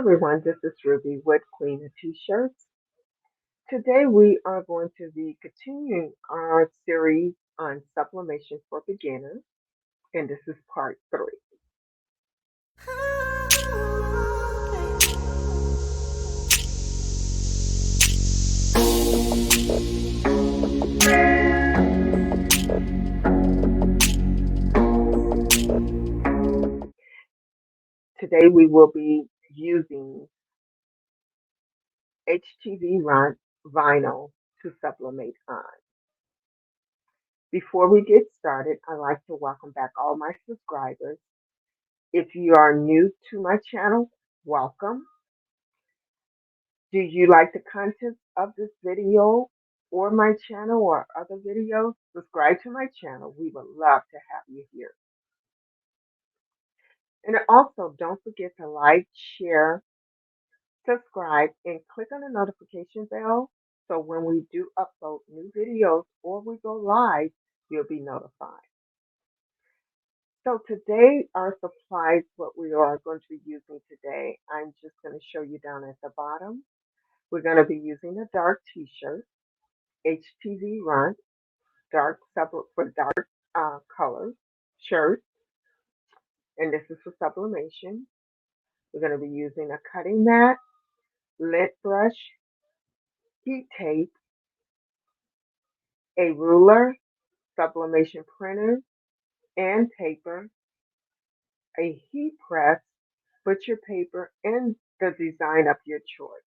Everyone, this is Ruby with Queen of T-shirts. Today we are going to be continuing our series on sublimation for beginners, and this is part 3. Today we will be using HTV Ront vinyl to sublimate on. Before we get started, I'd like to welcome back all my subscribers. If you are new to my channel, welcome. Do you like the content of this video or my channel or other videos? Subscribe to my channel. We would love to have you here. And also, don't forget to like, share, subscribe, and click on the notification bell so when we do upload new videos or we go live, you'll be notified. So today, our supplies, what we are going to be using today, I'm just going to show you down at the bottom. We're going to be using a dark t-shirt, HTV Run, for dark colors, shirt, and this is for sublimation. We're going to be using a cutting mat, lint brush, heat tape, a ruler, sublimation printer, and paper, a heat press, butcher paper, and the design of your choice.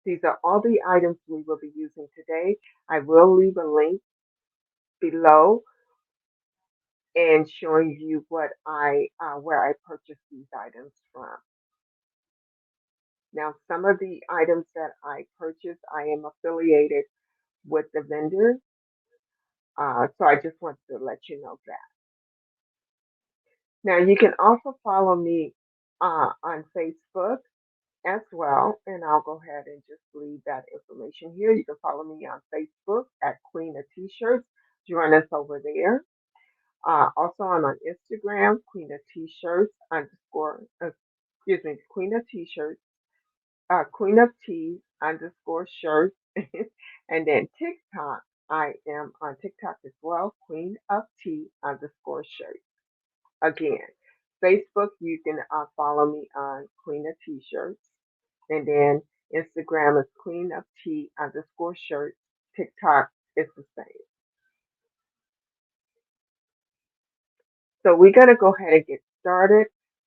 These are all the items we will be using today. I will leave a link below and showing you what where I purchased these items from. Now, some of the items that I purchased, I am affiliated with the vendor, so I just want to let you know that. Now, you can also follow me on Facebook as well, and I'll go ahead and just leave that information here. You can follow me on Facebook at Queen of T-shirts. Join us over there. Also, I'm on Instagram, Queen of T-shirts underscore, Queen of T-shirts, Queen of T underscore shirts, and then TikTok. I am on TikTok as well, Queen of T underscore shirts. Again, Facebook, you can follow me on Queen of T-shirts, and then Instagram is Queen of T underscore shirts. TikTok is the same. So we're gonna go ahead and get started.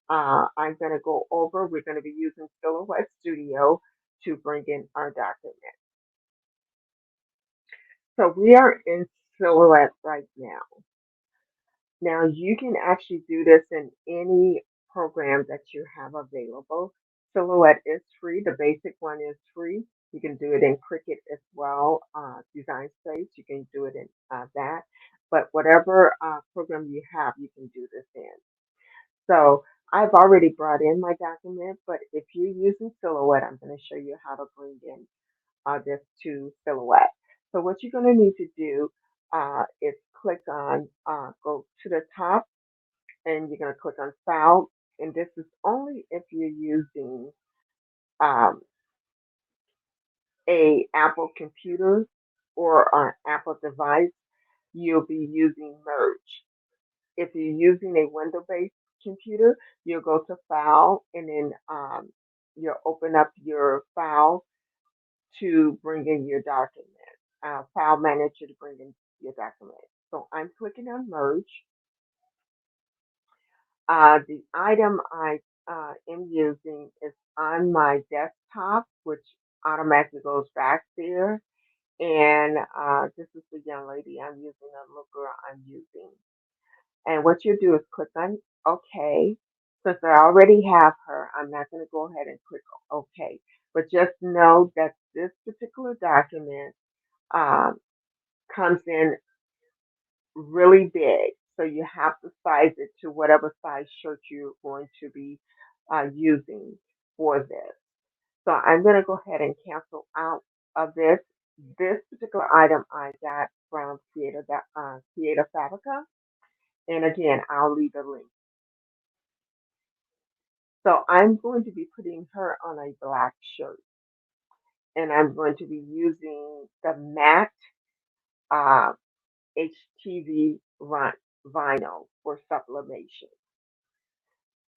I'm gonna go over. We're gonna be using Silhouette Studio to bring in our document. So we are in Silhouette right now. Now you can actually do this in any program that you have available. Silhouette is free. The basic one is free. You can do it in Cricut as well, Design Space. You can do it in that. But whatever program you have, you can do this in. So I've already brought in my document, but if you're using Silhouette, I'm going to show you how to bring in this to Silhouette. So what you're going to need to do is click on, go to the top, and you're going to click on File. And this is only if you're using um, a Apple computer or an Apple device, you'll be using Merge. If you're using a Windows-based computer, you'll go to File, and then you'll open up your file to bring in your document. File Manager to bring in your document. So I'm clicking on Merge. The item I am using is on my desktop, which automatically goes back there. And this is the young lady I'm using, the little girl I'm using. And what you do is click on OK. Since I already have her, I'm not going to go ahead and click OK. But just know that this particular document um, comes in really big. So you have to size it to whatever size shirt you're going to be using for this. So I'm going to go ahead and cancel out of this. This particular item I got from Creator Fabrica. And again, I'll leave a link. So I'm going to be putting her on a black shirt, and I'm going to be using the matte uh, HTV Ront vinyl for sublimation.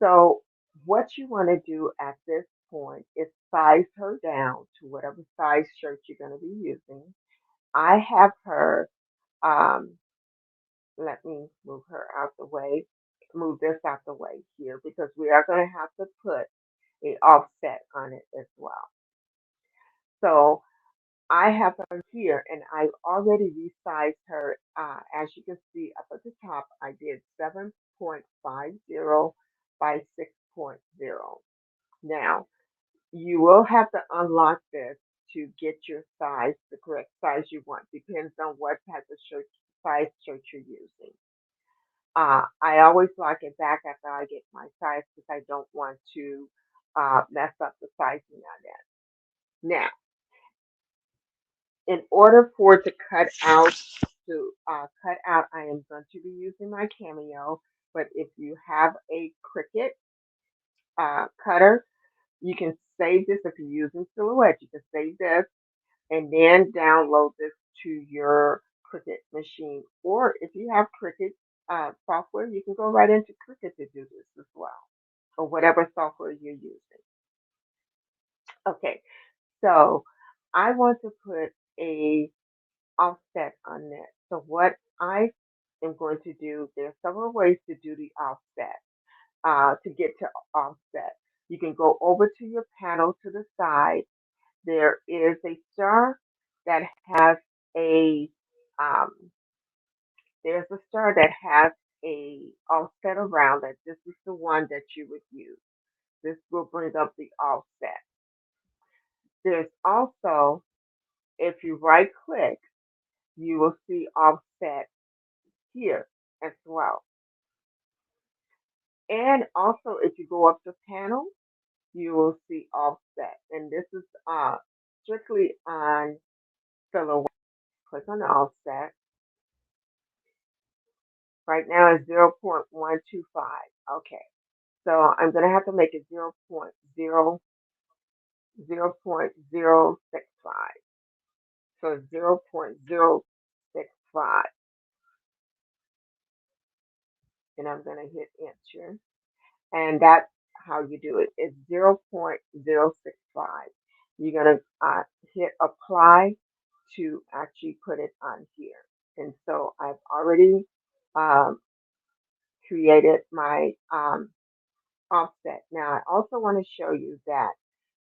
So what you want to do at this point is size her down to whatever size shirt you're going to be using. I have her, um, let me move her out the way, move this out the way here because we are going to have to put a offset on it as well. So I have her here and I've already resized her. As you can see up at the top, I did 7.50 by 6.0. Now, you will have to unlock this to get your size, the correct size you want. Depends on what type of shirt, size shirt you're using. I always lock it back after I get my size because I don't want to mess up the sizing on that. Now, in order for it to cut out, I am going to be using my Cameo. But if you have a Cricut cutter, you can save this. If you're using Silhouette, you can save this and then download this to your Cricut machine. Or if you have Cricut software, you can go right into Cricut to do this as well, or whatever software you're using. Okay, so I want to put a offset on this. So what I am going to do, there's several ways to do the offset. To get to offset, you can go over to your panel to the side. There is a star that has a um, there's a star that has a offset around it. This is the one that you would use. This will bring up the offset. There's also, if you right click, you will see offset here as well. And also, if you go up to panel, you will see offset. And this is strictly on Silhouette. Click on the offset. Right now it's 0.125. Okay. So I'm going to have to make it 0.065. So 0.065. And I'm going to hit enter. And that's how you do it. It's 0.065. You're going to hit apply to actually put it on here. And so I've already um, created my offset. Now I also want to show you that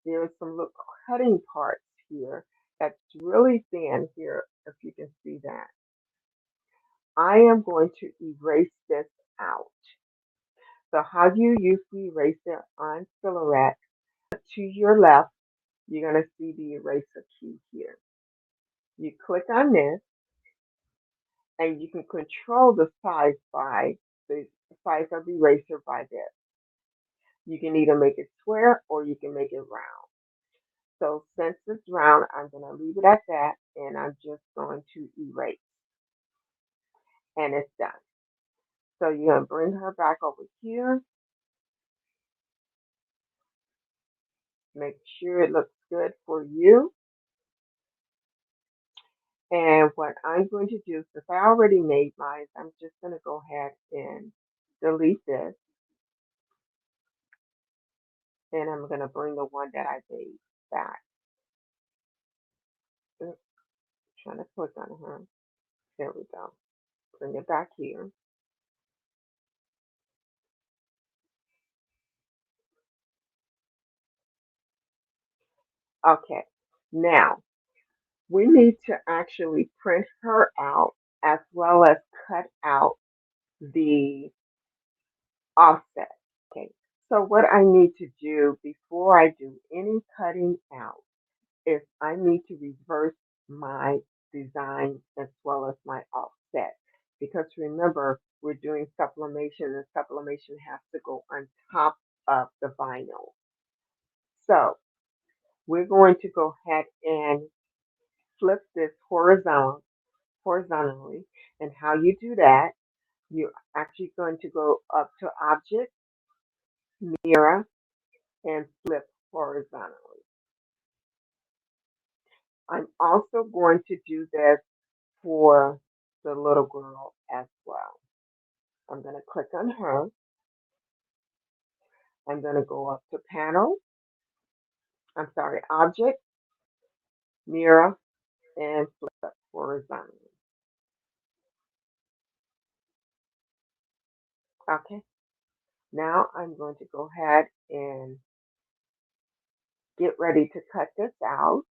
there's some little cutting parts here that's really thin here, if you can see that. I am going to erase this out. So how do you use the eraser on Silhouette? To your left, you're going to see the eraser key here. You click on this and you can control the size by the size of the eraser by this. You can either make it square or you can make it round. So since it's round, I'm going to leave it at that and I'm just going to erase and it's done. So you're going to bring her back over here. Make sure it looks good for you. And what I'm going to do, since I already made mine, I'm just going to go ahead and delete this. And I'm going to bring the one that I made back. Oops, trying to click on her. There we go. Bring it back here. Okay. Now, we need to actually print her out as well as cut out the offset. Okay. So what I need to do before I do any cutting out is I need to reverse my design as well as my offset. Because remember, we're doing sublimation and sublimation has to go on top of the vinyl. So we're going to go ahead and flip this horizontally. And how you do that, you're actually going to go up to Object, Mirror, and flip horizontally. I'm also going to do this for the little girl as well. I'm going to click on her. I'm going to go up to panel. I'm sorry, object, mirror, and flip horizontally. Okay. Now I'm going to go ahead and get ready to cut this out.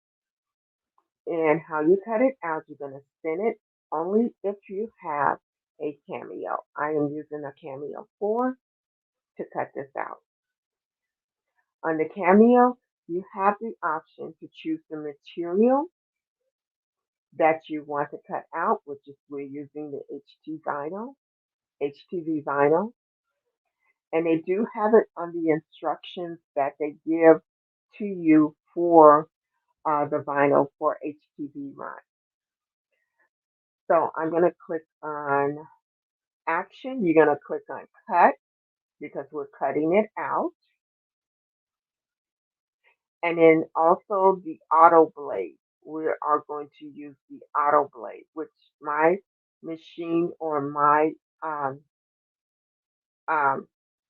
And how you cut it out, you're going to spin it only if you have a Cameo. I am using a Cameo 4 to cut this out. On the Cameo, you have the option to choose the material that you want to cut out, which is we're using the HTV vinyl. And they do have it on the instructions that they give to you for the vinyl for HTV Ront. So I'm going to click on action. You're going to click on cut because we're cutting it out. And then also the auto blade. We are going to use the auto blade, which my machine or my um,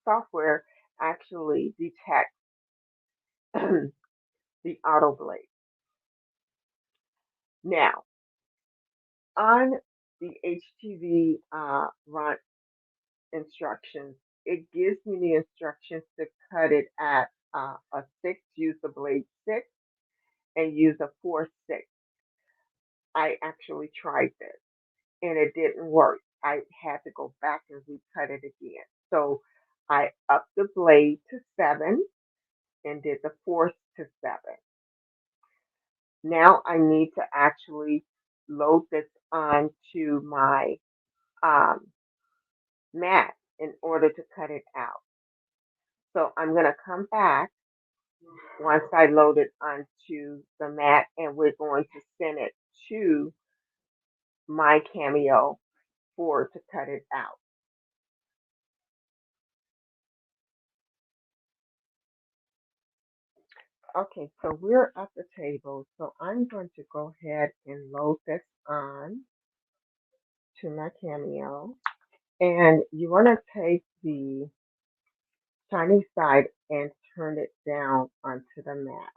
software actually detects the auto blade. Now, on the HTV Ront instructions, it gives me the instructions to cut it at a 6, use the blade 6, and use a 4/6. I actually tried this and it didn't work. I had to go back and recut it again. So I upped the blade to 7 and did the 4th to 7. Now I need to actually load this onto my um, mat in order to cut it out. So I'm going to come back once I load it onto the mat and we're going to send it to my Cameo 4 to cut it out. Okay, so we're at the table. So I'm going to go ahead and load this on to my Cameo. And you want to take the shiny side and turn it down onto the mat.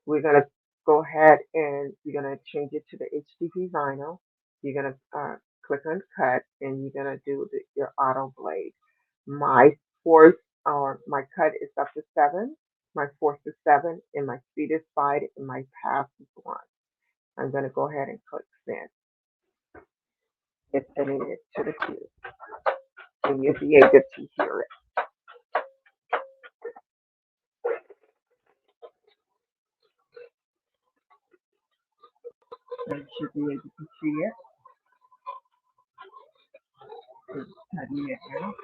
We're going to go ahead and you're going to change it to the HDV vinyl. You're going to click on cut and you're going to do your auto blade. My fourth or my cut is up to 7. My 4th is 7 and my speed is 5 and my pass is 1. I'm going to go ahead and click send. It's sending it to the queue and you'll be able to hear it. And you should be able to see it. It's cutting it out.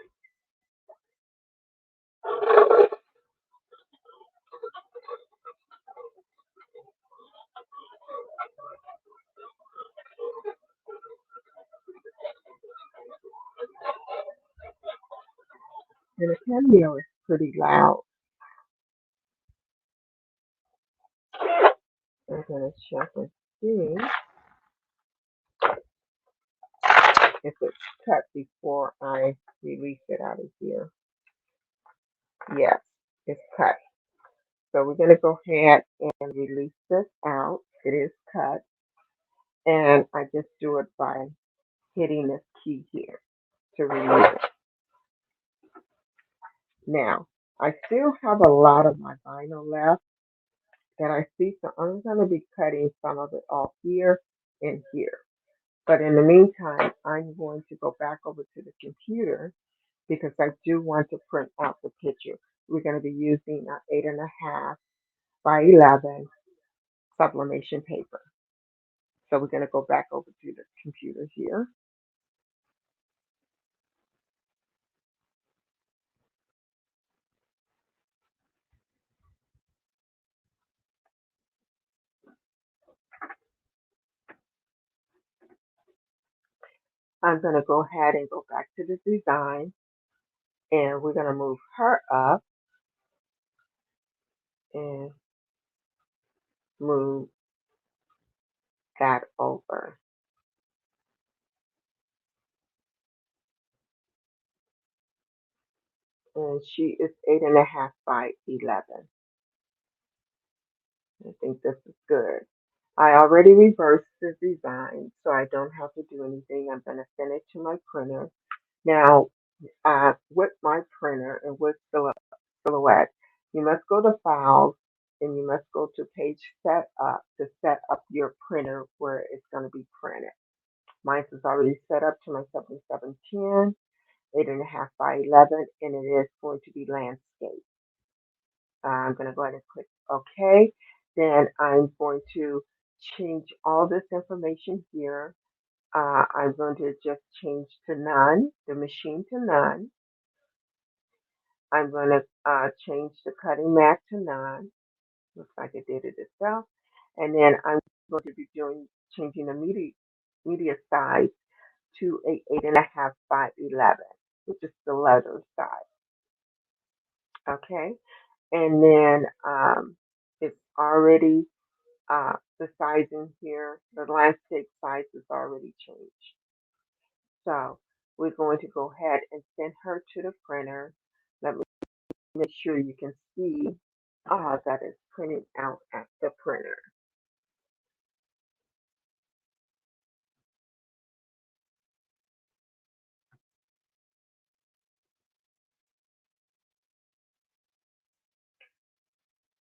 And the Cameo is pretty loud. I'm going to check and see if it's cut before I release it out of here. Yes, it's cut. So we're going to go ahead and release this out. It is cut. And I just do it by hitting this key here to remove it. Now, I still have a lot of my vinyl left that I see, so I'm going to be cutting some of it off here and here. But in the meantime, I'm going to go back over to the computer because I do want to print out the picture. We're going to be using an 8.5 by 11 sublimation paper. So we're going to go back over to the computer here. I'm going to go ahead and go back to the design, and we're going to move her up and move that over. And she is 8.5 by 11. I think this is good. I already reversed the design, so I don't have to do anything. I'm going to send it to my printer. Now, with my printer and with Silhouette, you must go to Files and you must go to Page Setup to set up your printer where it's going to be printed. Mine is already set up to my 7710, 8.5 by 11, and it is going to be landscape. I'm going to go ahead and click OK. Then I'm going to change all this information here. I'm going to just change to none, the machine to none. I'm going to change the cutting mat to none. Looks like it did it itself. And then I'm going to be changing the media size to a 8.5 by 11, which is the letter size. Okay. And then it's already the sizing here, the landscape size is already changed. So we're going to go ahead and send her to the printer. Let me make sure you can see that it's printing out at the printer.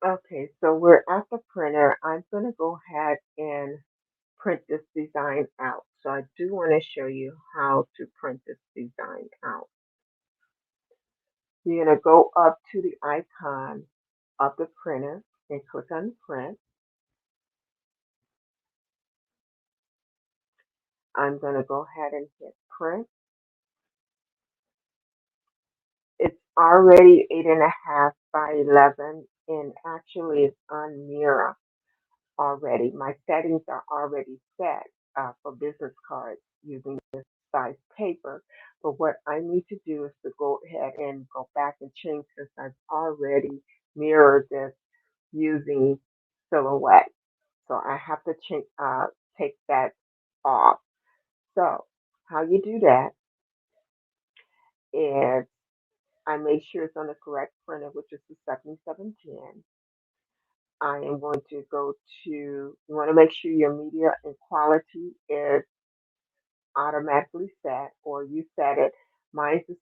Okay, so we're at the printer. I'm going to go ahead and print this design out. So I do want to show you how to print this design out. You're going to go up to the icon of the printer and click on print. I'm going to go ahead and hit print. It's already 8.5 by 11 and actually it's on Mira already. My settings are already set for business cards using this size paper. But what I need to do is to go ahead and go back and change since I've already mirrored this using Silhouette. So I have to take that off. So how you do that is I make sure it's on the correct printer, which is the 7710. I am going to go to, you want to make sure your media and quality is automatically set or you set it. Mine is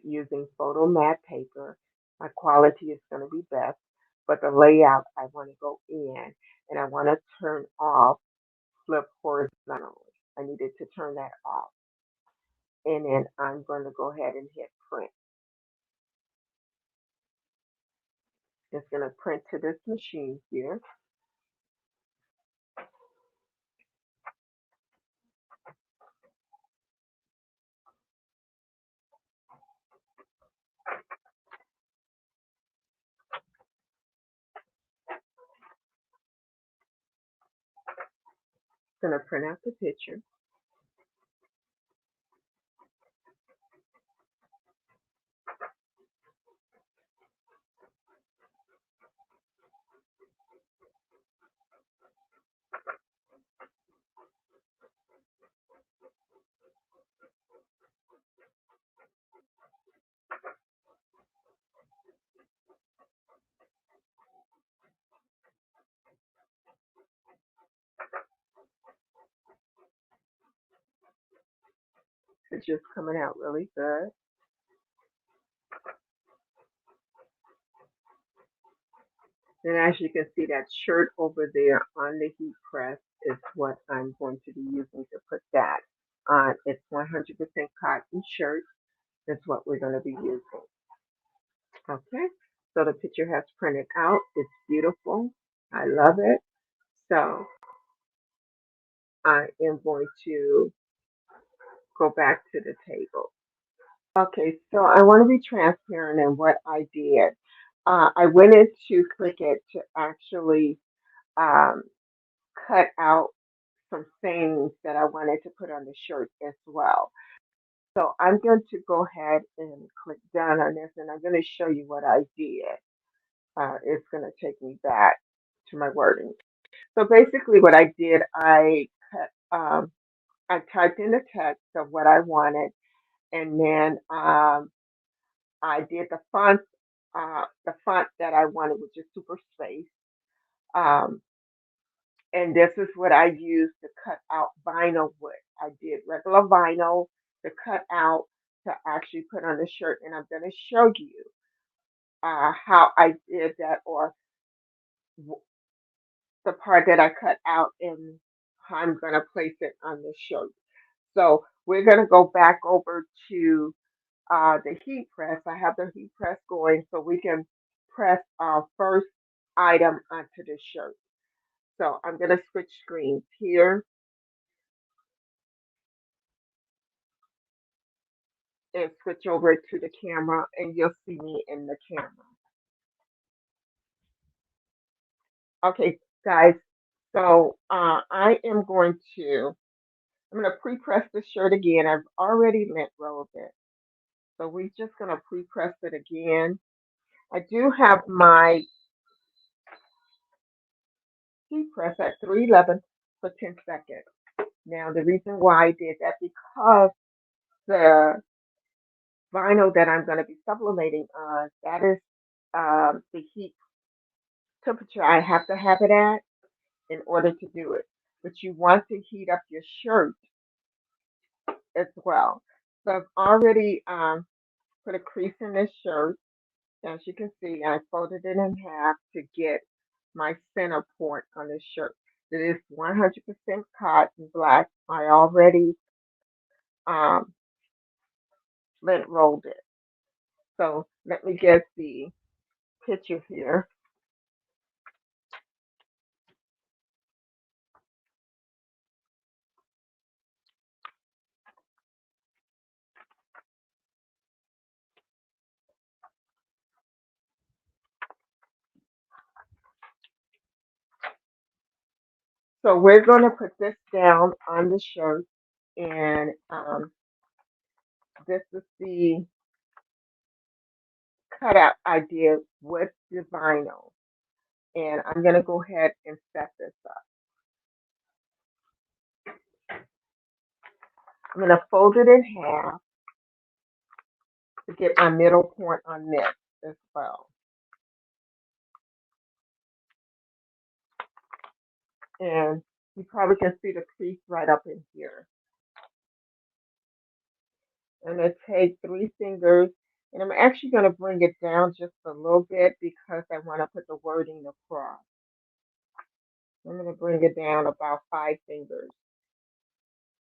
using photo matte paper. My quality is going to be best, but the layout I want to go in and I want to turn off flip horizontally. I needed to turn that off. And then I'm going to go ahead and hit print. It's going to print to this machine here. It's going to print out the picture. It's just coming out really good. And as you can see, that shirt over there on the heat press is what I'm going to be using to put that on. It's 100% cotton shirt. That's what we're going to be using. Okay, so the picture has printed out. It's beautiful. I love it. So I am going to go back to the table. Okay, so I want to be transparent in what I did. I went into Cricut to actually um, cut out some things that I wanted to put on the shirt as well. So I'm going to go ahead and click done on this, and I'm going to show you what I did. It's going to take me back to my wording. So basically, what I did, I typed in the text of what I wanted, and then I did the font that I wanted, which is super space. Um, and this is what I used to cut out vinyl with. I did regular vinyl to cut out to actually put on the shirt, and I'm going to show you how I did that, or w- the part that I cut out, and how I'm going to place it on the shirt. So we're going to go back over to the heat press. I have the heat press going so we can press our first item onto the shirt. So I'm going to switch screens here and switch over to the camera, and you'll see me in the camera. Okay, guys. So I'm going to pre-press the shirt again. I've already lint rolled it. So we're just going to pre-press it again. I do have my heat press at 311 for 10 seconds. Now, the reason why I did that, because the vinyl that I'm going to be sublimating on, that is the heat temperature I have to have it at in order to do it. But you want to heat up your shirt as well. So I've already put a crease in this shirt. As you can see, I folded it in half to get my center point on this shirt. It is 100% cotton black. I already um, lint rolled it. So let me get the picture here. So we're going to put this down on the shirt, and this is the cutout I did with the vinyl. And I'm going to go ahead and set this up. I'm going to fold it in half to get my middle point on this as well. And you probably can see the crease right up in here. I'm going to take 3 fingers, and I'm actually going to bring it down just a little bit because I want to put the wording across. I'm going to bring it down about 5 fingers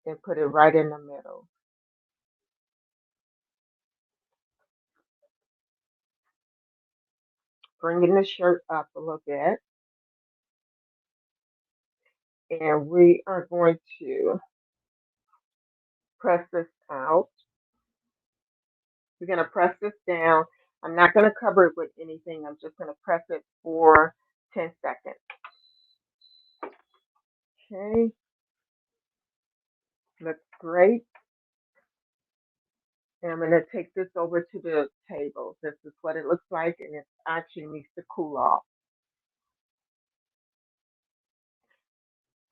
and put it right in the middle. Bringing the shirt up a little bit. And we are going to press this out. We're going to press this down. I'm not going to cover it with anything. I'm just going to press it for 10 seconds. Okay. Looks great. And I'm going to take this over to the table. This is what it looks like, and it actually needs to cool off.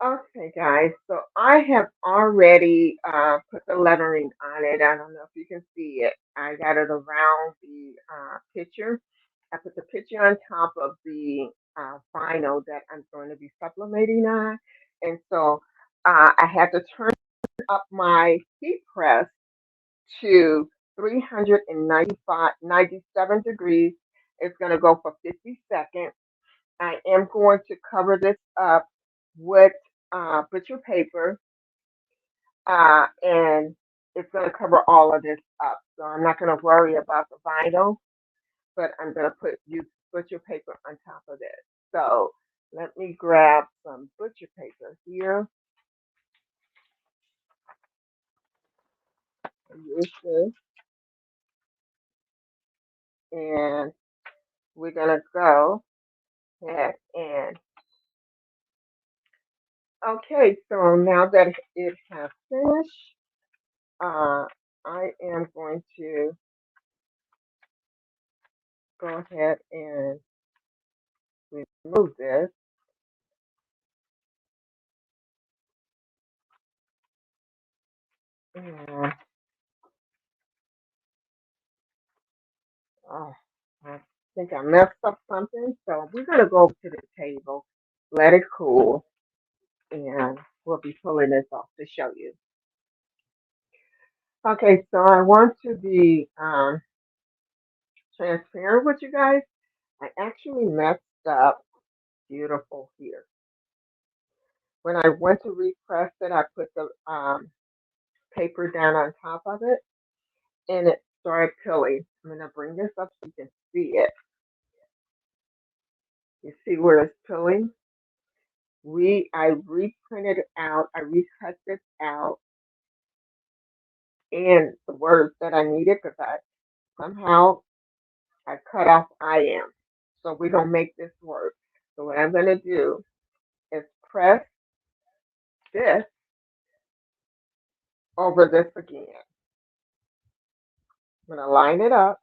Okay, guys, so I have already put the lettering on it. I don't know if you can see it. I got it around the picture. I put the picture on top of the vinyl that I'm going to be sublimating on. And so I had to turn up my heat press to 397 degrees. It's going to go for 50 seconds. I am going to cover this up with butcher paper, and it's going to cover all of this up. So I'm not going to worry about the vinyl, but I'm going to use butcher paper on top of this. So let me grab some butcher paper here. Use this, and we're going to go ahead and okay. So now that it has finished, I am going to go ahead and remove this. And oh, I think I messed up something. So we're going to go to the table, let it cool, and we'll be pulling this off to show you. Okay, so I want to be transparent with you guys. I actually messed up beautiful here. When I went to repress it, I put the paper down on top of it and it started peeling. I'm going to bring this up so you can see it. You see where it's peeling? I reprinted it out, I recut this out and the words that I needed because somehow I cut off I am. So we're going to make this work. So what I'm going to do is press this over this again. I'm going to line it up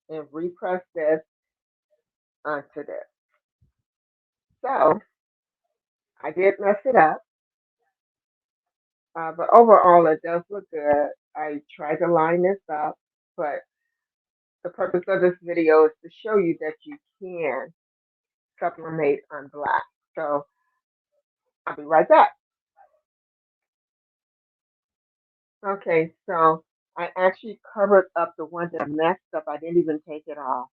and repress this onto this. So I did mess it up, but overall it does look good. I tried to line this up, but the purpose of this video is to show you that you can sublimate on black. So I'll be right back. Okay, so I actually covered up the one that I messed up. I didn't even take it off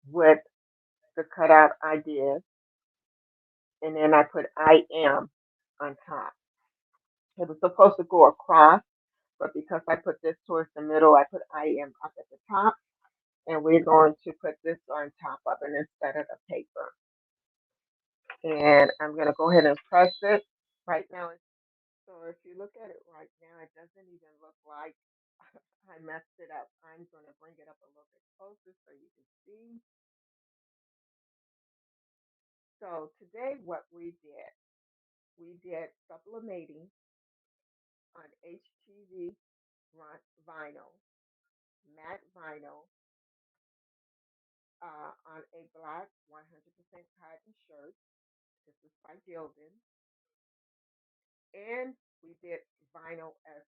with the cutout I did. And then I put I am on top. It was supposed to go across, but because I put this towards the middle, I put I am up at the top. And we're going to put this on top of it instead of the paper. And I'm going to go ahead and press it right now. So if you look at it right now, it doesn't even look like I messed it up. I'm going to bring it up a little bit closer so you can see. So today what we did sublimating on HTV Ront vinyl, matte vinyl, on a black 100% cotton shirt. This is by Gildan. And we did vinyl as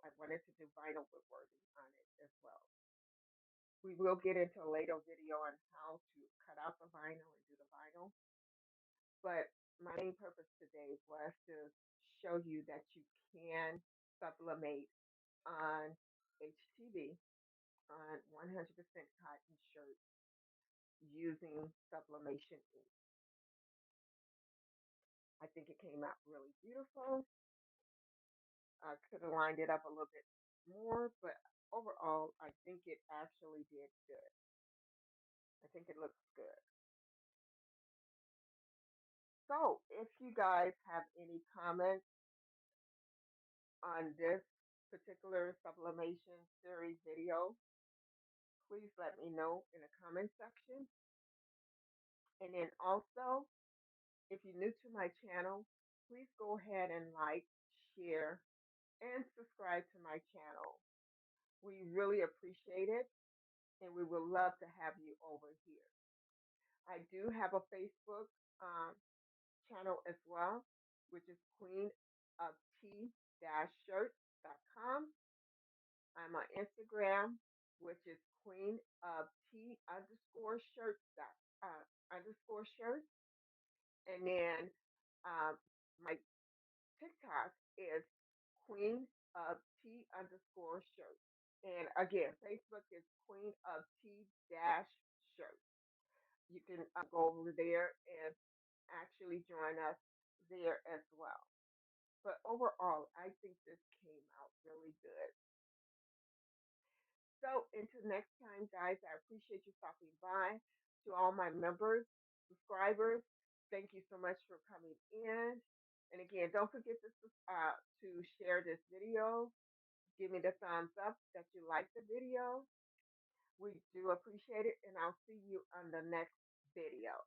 I wanted to do vinyl with wording on it as well. We will get into a later video on how to cut out the vinyl and do the vinyl. But my main purpose today was to show you that you can sublimate on HTV on 100% cotton shirt using sublimation ink. I think it came out really beautiful. I could have lined it up a little bit more, but overall, I think it actually did good. I think it looks good. So, if you guys have any comments on this particular sublimation series video, please let me know in the comment section. And then also, if you're new to my channel, please go ahead and like, share, and subscribe to my channel. We really appreciate it, and we would love to have you over here. I do have a Facebook channel as well, which is Queen of T Shirts.com. I'm on Instagram, which is Queen of T underscore shirts underscore shirts. And then my TikTok is Queen of T underscore shirts. And again, Facebook is Queen of T shirts. You can go over there and actually join us there as well. But overall, I think this came out really good. So until next time, guys, I appreciate you stopping by. To all my members, subscribers, thank you so much for coming in. And again, don't forget to share this video. Give me the thumbs up that you like the video. We do appreciate it, and I'll see you on the next video.